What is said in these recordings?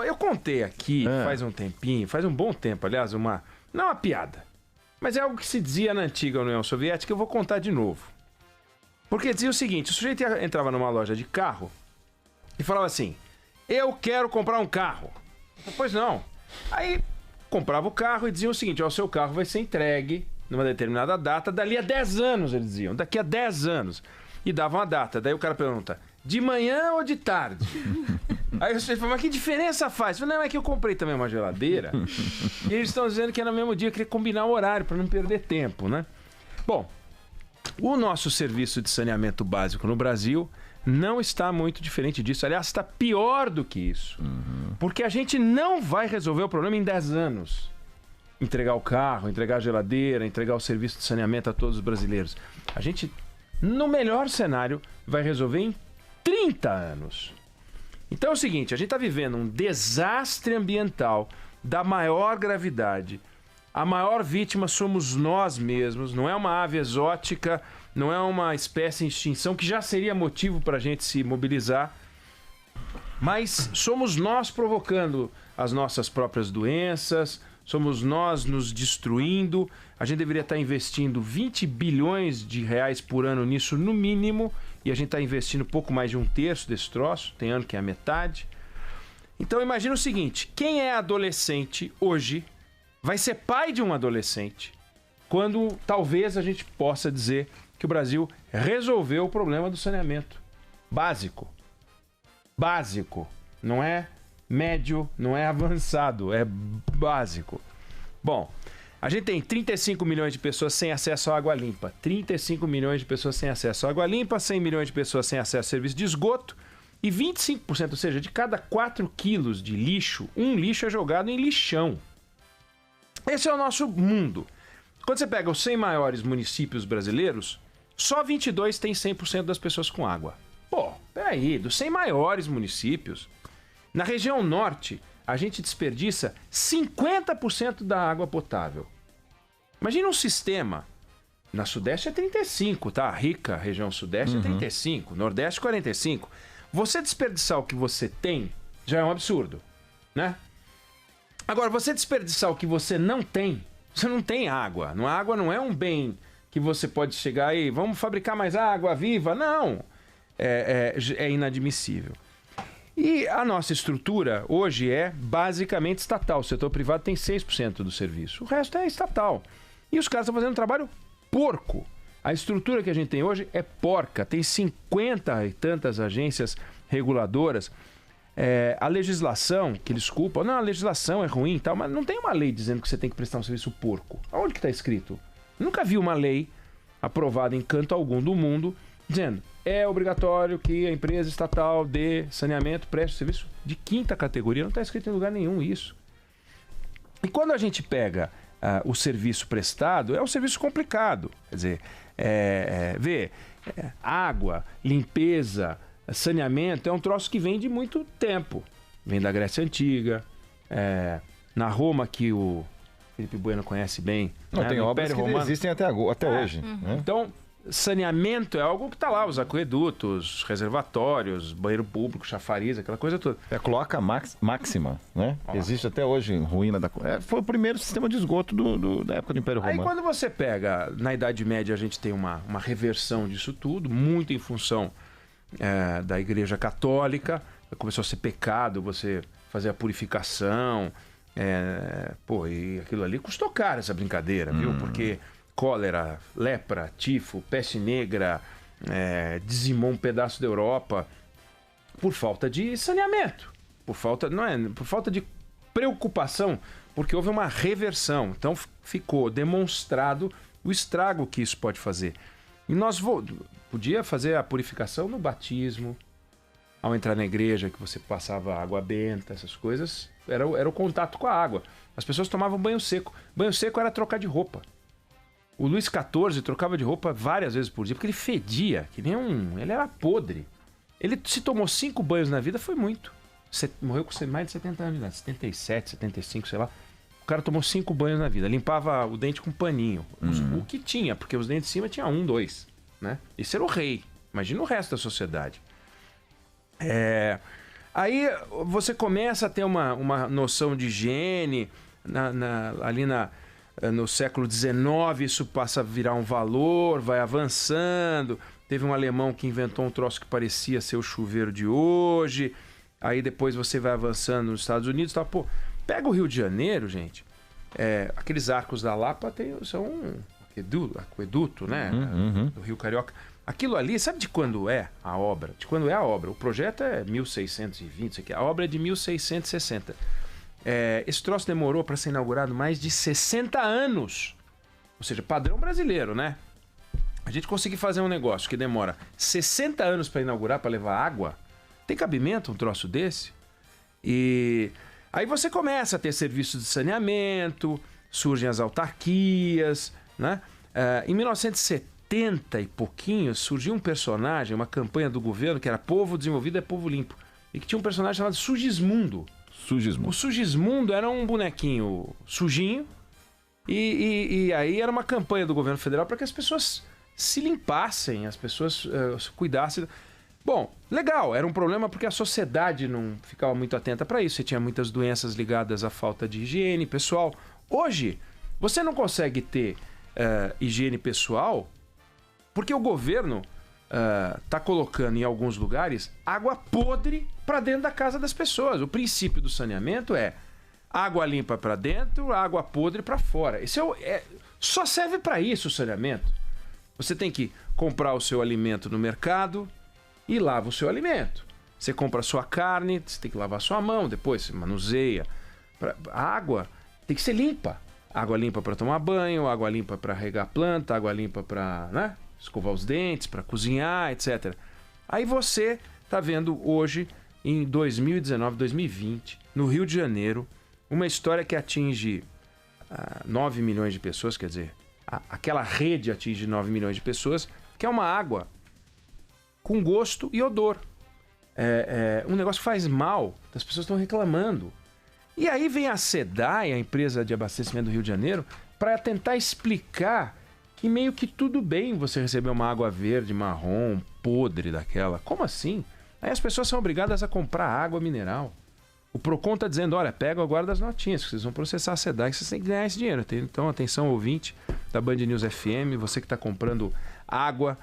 Eu contei aqui faz um tempinho, faz um bom tempo, aliás, não é uma piada, mas é algo que se dizia na antiga União Soviética, eu vou contar de novo. Porque dizia o seguinte, o sujeito entrava numa loja de carro e falava assim, eu quero comprar um carro. Pois não. Aí comprava o carro e dizia o seguinte, o seu carro vai ser entregue numa determinada data, dali a 10 anos, eles diziam, daqui a 10 anos. E davam a data. Daí o cara pergunta, de manhã ou de tarde? Aí você fala, mas que diferença faz? Eu falei, não, é que eu comprei também uma geladeira e eles estão dizendo que é no mesmo dia, eu queria combinar o horário para não perder tempo, né? Bom, o nosso serviço de saneamento básico no Brasil não está muito diferente disso. Aliás, está pior do que isso. Porque a gente não vai resolver o problema em 10 anos. Entregar o carro, entregar a geladeira, entregar o serviço de saneamento a todos os brasileiros. A gente, no melhor cenário, vai resolver em 30 anos. Então é o seguinte, a gente está vivendo um desastre ambiental da maior gravidade. A maior vítima somos nós mesmos, não é uma ave exótica, não é uma espécie em extinção, que já seria motivo para a gente se mobilizar, mas somos nós provocando as nossas próprias doenças, somos nós nos destruindo. A gente deveria estar investindo 20 bilhões de reais por ano nisso no mínimo, e a gente está investindo pouco mais de 1/3 desse troço, tem ano que é a metade. Então imagina o seguinte, quem é adolescente hoje vai ser pai de um adolescente quando talvez a gente possa dizer que o Brasil resolveu o problema do saneamento básico. Básico, não é médio, não é avançado, é básico. Bom, a gente tem 35 milhões de pessoas sem acesso à água limpa, 35 milhões de pessoas sem acesso à água limpa, 100 milhões de pessoas sem acesso a serviço de esgoto e 25%, ou seja, de cada 4 quilos de lixo, um lixo é jogado em lixão. Esse é o nosso mundo. Quando você pega os 100 maiores municípios brasileiros, só 22 tem 100% das pessoas com água. Pô, peraí, dos 100 maiores municípios, na região norte, a gente desperdiça 50% da água potável. Imagina um sistema, na sudeste é 35, tá? A rica região sudeste é 35, nordeste 45. Você desperdiçar o que você tem já é um absurdo, né? Agora, você desperdiçar o que você não tem água. A água não é um bem que você pode chegar e vamos fabricar mais água viva. Não, é inadmissível. E a nossa estrutura hoje é basicamente estatal. O setor privado tem 6% do serviço. O resto é estatal. E os caras estão fazendo um trabalho porco. A estrutura que a gente tem hoje é porca. Tem 50 e tantas agências reguladoras. A legislação que eles culpam, não, a legislação é ruim e tal, mas não tem uma lei dizendo que você tem que prestar um serviço porco. Aonde que está escrito? Nunca vi uma lei aprovada em canto algum do mundo dizendo é obrigatório que a empresa estatal de saneamento preste serviço de 5ª categoria. Não está escrito em lugar nenhum isso. E quando a gente pega o serviço prestado, é um serviço complicado. Quer dizer, água, limpeza, saneamento é um troço que vem de muito tempo. Vem da Grécia Antiga, na Roma, que o Felipe Bueno conhece bem. Não, tem obras que existem até hoje. Né? Então, saneamento é algo que está lá, os aquedutos, reservatórios, banheiro público, chafariz, aquela coisa toda. É a cloaca máxima, né? Existe até hoje em ruína da... foi o primeiro sistema de esgoto da época do Império Romano. Aí quando você pega, na Idade Média a gente tem uma reversão disso tudo, muito em função da Igreja Católica, começou a ser pecado você fazer a purificação, e aquilo ali custou caro essa brincadeira, viu? Porque cólera, lepra, tifo, peste negra, dizimou um pedaço da Europa por falta de saneamento, por falta de preocupação, porque houve uma reversão. Então ficou demonstrado o estrago que isso pode fazer. E nós podia fazer a purificação no batismo, ao entrar na igreja, que você passava água benta, essas coisas, era o contato com a água. As pessoas tomavam banho seco. Banho seco era trocar de roupa. O Luís XIV trocava de roupa várias vezes por dia, porque ele fedia, que nem ele era podre. Ele se tomou 5 banhos na vida, foi muito. Morreu com mais de 70 anos, né? 77, 75, sei lá. O cara tomou 5 banhos na vida, limpava o dente com paninho. O que tinha, porque os dentes de cima tinha 1, 2, né? Esse era o rei. Imagina o resto da sociedade. Aí você começa a ter uma noção de higiene, no século XIX isso passa a virar um valor, vai avançando. Teve um alemão que inventou um troço que parecia ser o chuveiro de hoje. Aí depois você vai avançando nos Estados Unidos. Tá? Pô, pega o Rio de Janeiro, gente. Aqueles arcos da Lapa são um aqueduto, né? Do Rio Carioca. Aquilo ali, sabe de quando é a obra? De quando é a obra? O projeto é 1620, isso aqui. A obra é de 1660. Esse troço demorou para ser inaugurado mais de 60 anos. Ou seja, padrão brasileiro, né? A gente conseguir fazer um negócio que demora 60 anos para inaugurar, para levar água, tem cabimento um troço desse? E aí você começa a ter serviços de saneamento, surgem as autarquias, né? Em 1970 e pouquinho, surgiu um personagem, uma campanha do governo que era Povo Desenvolvido é Povo Limpo. E que tinha um personagem chamado Sugismundo. O Sugismundo era um bonequinho sujinho e aí era uma campanha do governo federal para que as pessoas se limpassem, as pessoas cuidassem. Bom, legal, era um problema porque a sociedade não ficava muito atenta para isso. Você tinha muitas doenças ligadas à falta de higiene pessoal. Hoje, você não consegue ter higiene pessoal porque o governo está colocando em alguns lugares água podre para dentro da casa das pessoas. O princípio do saneamento é água limpa para dentro, água podre para fora. Só serve para isso o saneamento. Você tem que comprar o seu alimento no mercado e lava o seu alimento. Você compra a sua carne, você tem que lavar a sua mão, depois você manuseia. A água tem que ser limpa. Água limpa para tomar banho, água limpa para regar a planta, água limpa para escovar os dentes, para cozinhar, etc. Aí você está vendo hoje, em 2019, 2020, no Rio de Janeiro, uma história que atinge 9 milhões de pessoas, quer dizer, aquela rede atinge 9 milhões de pessoas, que é uma água com gosto e odor. Um negócio que faz mal, as pessoas estão reclamando. E aí vem a SEDAI, a empresa de abastecimento do Rio de Janeiro, para tentar explicar que meio que tudo bem você receber uma água verde, marrom, podre daquela. Como assim? Aí as pessoas são obrigadas a comprar água mineral. O Procon está dizendo, olha, pega agora das notinhas, que vocês vão processar a SEDAI, que vocês têm que ganhar esse dinheiro. Então, atenção, ouvinte da Band News FM, você que está comprando água,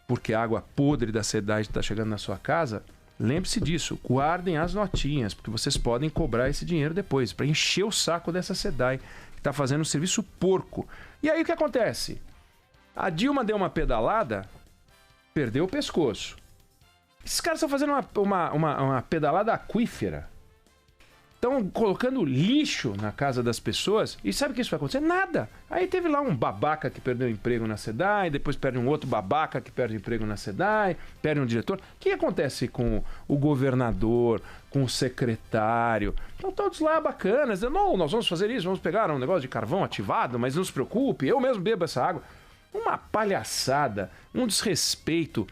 porque a água podre da SEDAI está chegando na sua casa, lembre-se disso, guardem as notinhas, porque vocês podem cobrar esse dinheiro depois, para encher o saco dessa SEDAI, que está fazendo um serviço porco. E aí o que acontece? A Dilma deu uma pedalada, perdeu o pescoço. Esses caras estão fazendo uma pedalada aquífera. Estão colocando lixo na casa das pessoas. E sabe o que isso vai acontecer? Nada. Aí teve lá um babaca que perdeu o emprego na SEDAI, depois perde um outro babaca que perde o emprego na SEDAI, perde um diretor. O que acontece com o governador, com o secretário? Estão todos lá bacanas. Não, nós vamos fazer isso, vamos pegar um negócio de carvão ativado, mas não se preocupe, eu mesmo bebo essa água. Uma palhaçada, um desrespeito.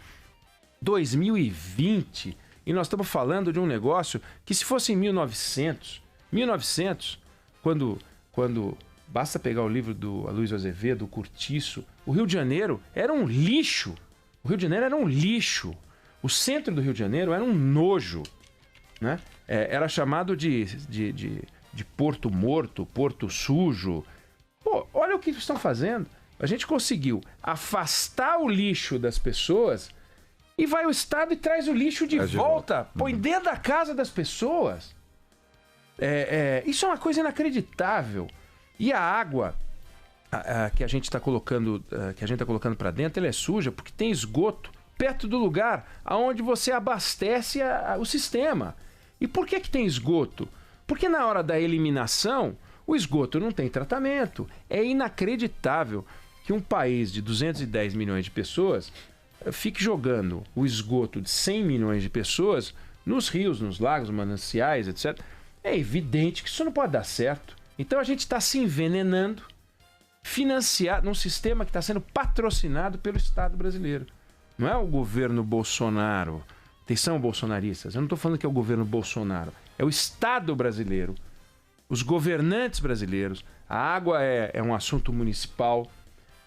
2020, e nós estamos falando de um negócio que, se fosse em 1900, quando basta pegar o livro do Aloysio Azevedo, o Curtiço, o Rio de Janeiro era um lixo. O Rio de Janeiro era um lixo. O centro do Rio de Janeiro era um nojo, né? Era chamado de Porto Morto, Porto Sujo. Pô, olha o que estão fazendo. A gente conseguiu afastar o lixo das pessoas e vai o Estado e traz o lixo de volta. Põe dentro da casa das pessoas. Isso é uma coisa inacreditável. E a água que a gente está colocando para dentro, ela é suja porque tem esgoto perto do lugar aonde você abastece o sistema. E por que tem esgoto? Porque na hora da eliminação, o esgoto não tem tratamento. É inacreditável que um país de 210 milhões de pessoas fique jogando o esgoto de 100 milhões de pessoas nos rios, nos lagos, mananciais, etc. É evidente que isso não pode dar certo. Então a gente está se envenenando, financiado num sistema que está sendo patrocinado pelo Estado brasileiro. Não é o governo Bolsonaro. Atenção, bolsonaristas. Eu não estou falando que é o governo Bolsonaro. É o Estado brasileiro. Os governantes brasileiros. A água é um assunto municipal.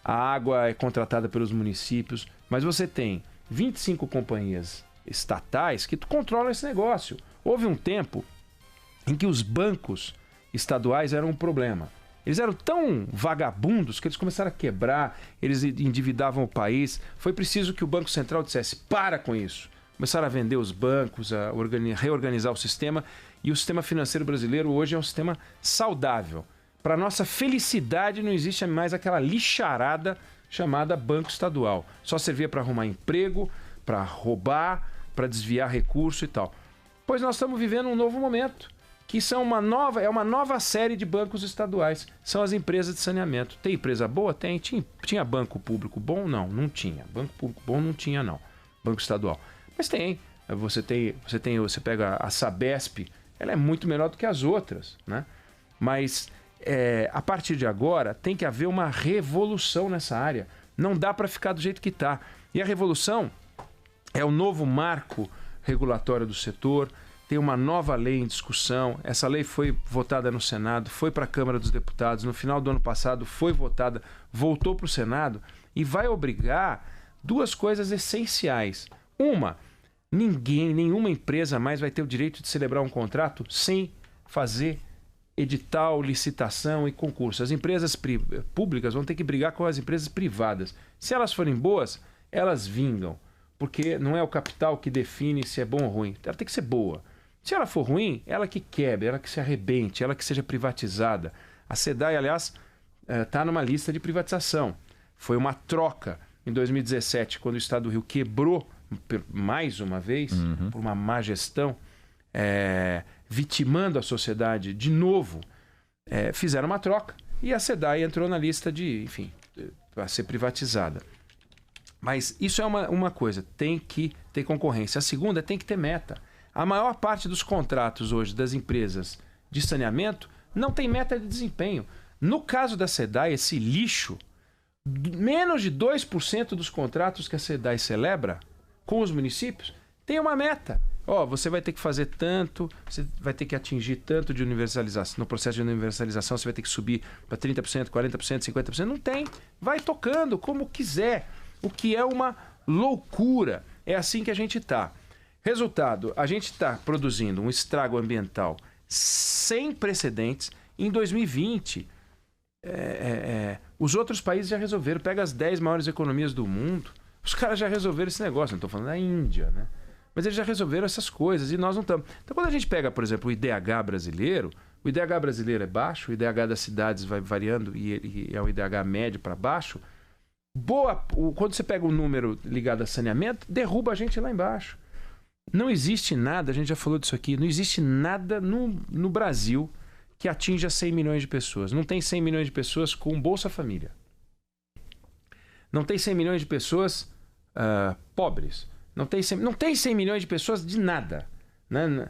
A água é contratada pelos municípios. Mas você tem 25 companhias estatais que controlam esse negócio. Houve um tempo em que os bancos estaduais eram um problema. Eles eram tão vagabundos que eles começaram a quebrar, eles endividavam o país. Foi preciso que o Banco Central dissesse, para com isso. Começaram a vender os bancos, a reorganizar o sistema, e o sistema financeiro brasileiro hoje é um sistema saudável. Para nossa felicidade não existe mais aquela lixarada chamada banco estadual. Só servia para arrumar emprego, para roubar, para desviar recurso e tal. Pois nós estamos vivendo um novo momento, que são uma nova série de bancos estaduais. São as empresas de saneamento. Tem empresa boa? Tem. Tinha banco público bom? Não tinha. Banco público bom não tinha, não. Banco estadual. Mas tem. Você pega a Sabesp, ela é muito melhor do que as outras, né? Mas a partir de agora tem que haver uma revolução nessa área. Não dá para ficar do jeito que está. E a revolução é o novo marco regulatório do setor. Tem uma nova lei em discussão. Essa lei foi votada no Senado, foi para a Câmara dos Deputados. No final do ano passado foi votada, voltou para o Senado e vai obrigar duas coisas essenciais. Uma, nenhuma empresa mais vai ter o direito de celebrar um contrato sem fazer edital, licitação e concurso. As empresas públicas vão ter que brigar com as empresas privadas. Se elas forem boas, elas vingam, porque não é o capital que define se é bom ou ruim. Ela tem que ser boa. Se ela for ruim, ela que quebre, ela que se arrebente, ela que seja privatizada. A SEDAI, aliás, está numa lista de privatização. Foi uma troca em 2017, quando o Estado do Rio quebrou mais uma vez, por uma má gestão, vitimando a sociedade de novo, fizeram uma troca e a SEDAI entrou na lista para ser privatizada. Mas isso é uma coisa, tem que ter concorrência. A segunda, tem que ter meta. A maior parte dos contratos hoje das empresas de saneamento não tem meta de desempenho. No caso da SEDAI, esse lixo, menos de 2% dos contratos que a SEDAI celebra com os municípios tem uma meta. Você vai ter que fazer tanto, você vai ter que atingir tanto de universalização. No processo de universalização, você vai ter que subir para 30%, 40%, 50%. Não tem. Vai tocando como quiser. O que é uma loucura. É assim que a gente está. Resultado, a gente está produzindo um estrago ambiental sem precedentes. Em 2020, os outros países já resolveram. Pega as 10 maiores economias do mundo. Os caras já resolveram esse negócio. Não estou falando da Índia, né? Mas eles já resolveram essas coisas e nós não estamos. Então, quando a gente pega, por exemplo, o IDH brasileiro, o IDH brasileiro é baixo, o IDH das cidades vai variando e é um IDH médio para baixo. Quando você pega o número ligado a saneamento, derruba a gente lá embaixo. Não existe nada, a gente já falou disso aqui, não existe nada no Brasil que atinja 100 milhões de pessoas. Não tem 100 milhões de pessoas com Bolsa Família. Não tem 100 milhões de pessoas pobres. Não tem 100 milhões de pessoas de nada. Né?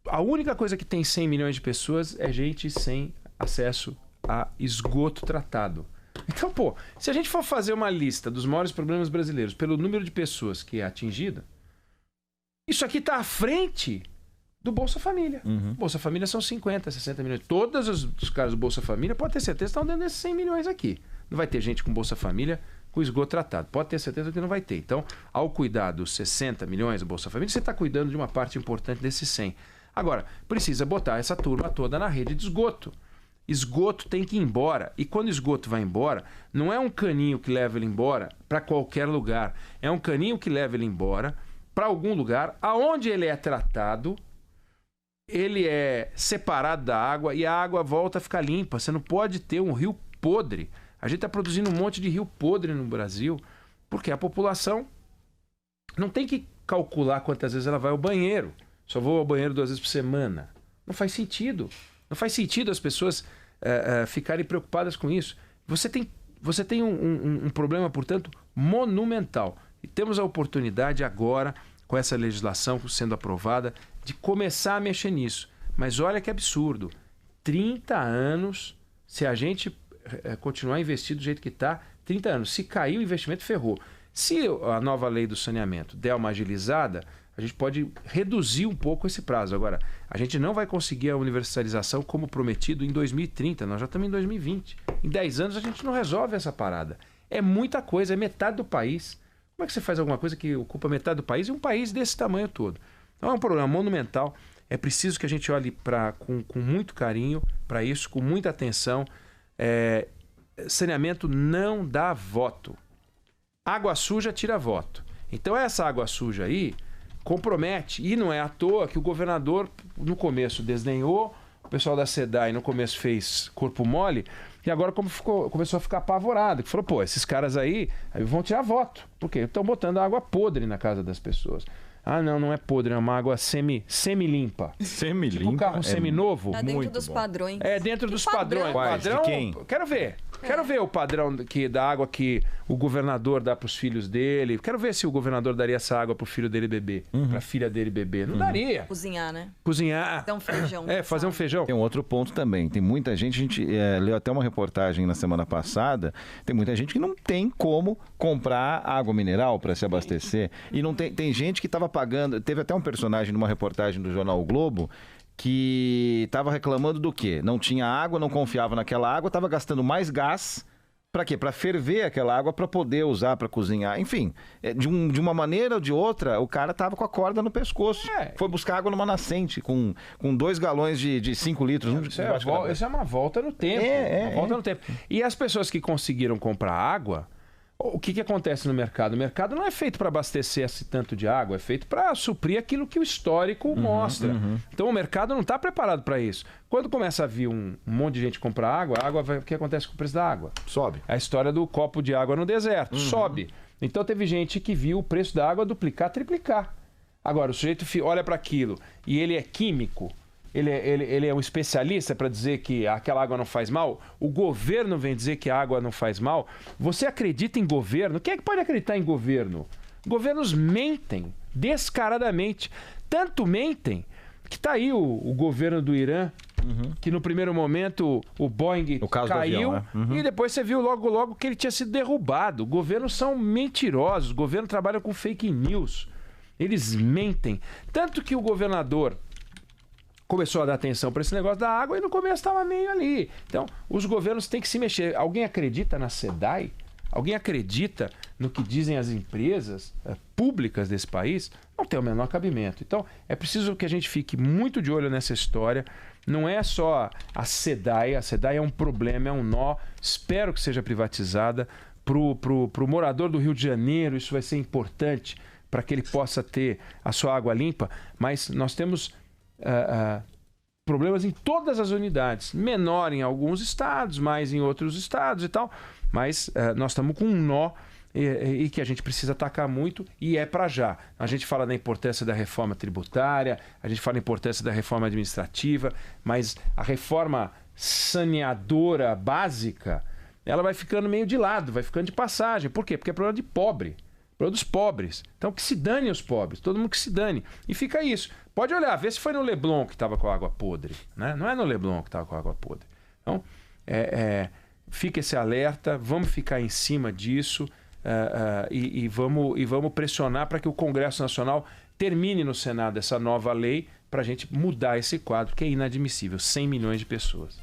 A única coisa que tem 100 milhões de pessoas é gente sem acesso a esgoto tratado. Então, se a gente for fazer uma lista dos maiores problemas brasileiros pelo número de pessoas que é atingida, isso aqui está à frente do Bolsa Família. Bolsa Família são 50, 60 milhões. Todos os caras do Bolsa Família, pode ter certeza, estão dentro desses 100 milhões aqui. Não vai ter gente com Bolsa Família com esgoto tratado. Pode ter certeza que não vai ter. Então, ao cuidar dos 60 milhões do Bolsa Família, você está cuidando de uma parte importante desses 100. Agora, precisa botar essa turma toda na rede de esgoto. Esgoto tem que ir embora. E quando o esgoto vai embora, não é um caninho que leva ele embora para qualquer lugar. É um caninho que leva ele embora para algum lugar aonde ele é tratado, ele é separado da água e a água volta a ficar limpa. Você não pode ter um rio podre. A gente está produzindo um monte de rio podre no Brasil porque a população não tem que calcular quantas vezes ela vai ao banheiro. Só vou ao banheiro 2 vezes por semana. Não faz sentido. Não faz sentido as pessoas ficarem preocupadas com isso. Você tem um problema, portanto, monumental. E temos a oportunidade agora, com essa legislação sendo aprovada, de começar a mexer nisso. Mas olha que absurdo. 30 anos, se a gente continuar investido do jeito que está, 30 anos. Se cair o investimento, ferrou. Se a nova lei do saneamento der uma agilizada, a gente pode reduzir um pouco esse prazo. Agora, a gente não vai conseguir a universalização como prometido em 2030. Nós já estamos em 2020. Em 10 anos a gente não resolve essa parada. É muita coisa, é metade do país. Como Como é que você faz alguma coisa que ocupa metade do país e um país desse tamanho todo? Então é um problema monumental. É preciso que a gente olhe com muito carinho para isso, com muita atenção. Saneamento não dá voto. Água suja tira voto. Então essa água suja aí compromete. E não é à toa que o governador no começo desdenhou, o pessoal da SEDAI no começo fez corpo mole, e agora começou a ficar apavorado. Que falou, pô, esses caras aí vão tirar voto. Por quê? Estão botando água podre na casa das pessoas. Ah, não é podre, é uma água semi-limpa. Semi-limpa? Tipo um carro seminovo. Tá dentro dos padrões. É, dentro dos padrões. Padrão? De quem? Quero ver. Quero ver o padrão da água que o governador dá para os filhos dele. Quero ver se o governador daria essa água para o filho dele beber, para a filha dele beber. Não daria. Cozinhar, né? Cozinhar. Fazer um feijão. Fazer um feijão. Tem um outro ponto também. Tem muita gente, a gente leu até uma reportagem na semana passada, tem muita gente que não tem como comprar água mineral para se abastecer. E não tem gente que estava pagando. Teve até um personagem numa reportagem do jornal O Globo que estava reclamando do quê? Não tinha água, não confiava naquela água, estava gastando mais gás. Para quê? Para ferver aquela água para poder usar para cozinhar. Enfim, de uma maneira ou de outra, o cara tava com a corda no pescoço. Foi buscar água numa nascente com 2 galões de 5 litros. Isso é uma volta no tempo. Volta no tempo. E as pessoas que conseguiram comprar água, o que acontece no mercado? O mercado não é feito para abastecer esse tanto de água, é feito para suprir aquilo que o histórico mostra. Então o mercado não está preparado para isso. Quando começa a vir um monte de gente comprar água, o que acontece com o preço da água? Sobe. A história do copo de água no deserto. Sobe. Então teve gente que viu o preço da água duplicar, triplicar. Agora, o sujeito olha para aquilo e ele é químico, ele é um especialista para dizer que aquela água não faz mal. O governo vem dizer que a água não faz mal. Você acredita em governo? Quem é que pode acreditar em governo? Governos mentem descaradamente. Tanto mentem que está aí o governo do Irã, que no primeiro momento o Boeing caiu, avião, né? E depois você viu logo que ele tinha sido derrubado. Governos são mentirosos, o governo trabalha com fake news. Eles mentem. Tanto que o governador começou a dar atenção para esse negócio da água e no começo estava meio ali. Então, os governos têm que se mexer. Alguém acredita na SEDAI? Alguém acredita no que dizem as empresas públicas desse país? Não tem o menor cabimento. Então, é preciso que a gente fique muito de olho nessa história. Não é só a SEDAI é um problema, é um nó. Espero que seja privatizada. Pro morador do Rio de Janeiro, isso vai ser importante para que ele possa ter a sua água limpa. Mas nós temos problemas em todas as unidades, menor em alguns estados, mais em outros estados e tal, mas nós estamos com um nó e que a gente precisa atacar muito e é para já. A gente fala da importância da reforma tributária, a gente fala da importância da reforma administrativa, mas a reforma saneadora básica, ela vai ficando meio de lado, vai ficando de passagem. Por quê? Porque é problema de pobre. Dos pobres. Então que se dane os pobres, todo mundo que se dane. E fica isso. Pode olhar, vê se foi no Leblon que estava com água podre. Né? Não é no Leblon que estava com água podre. Então, fica esse alerta, vamos ficar em cima disso e vamos pressionar para que o Congresso Nacional termine no Senado essa nova lei para a gente mudar esse quadro que é inadmissível. 100 milhões de pessoas.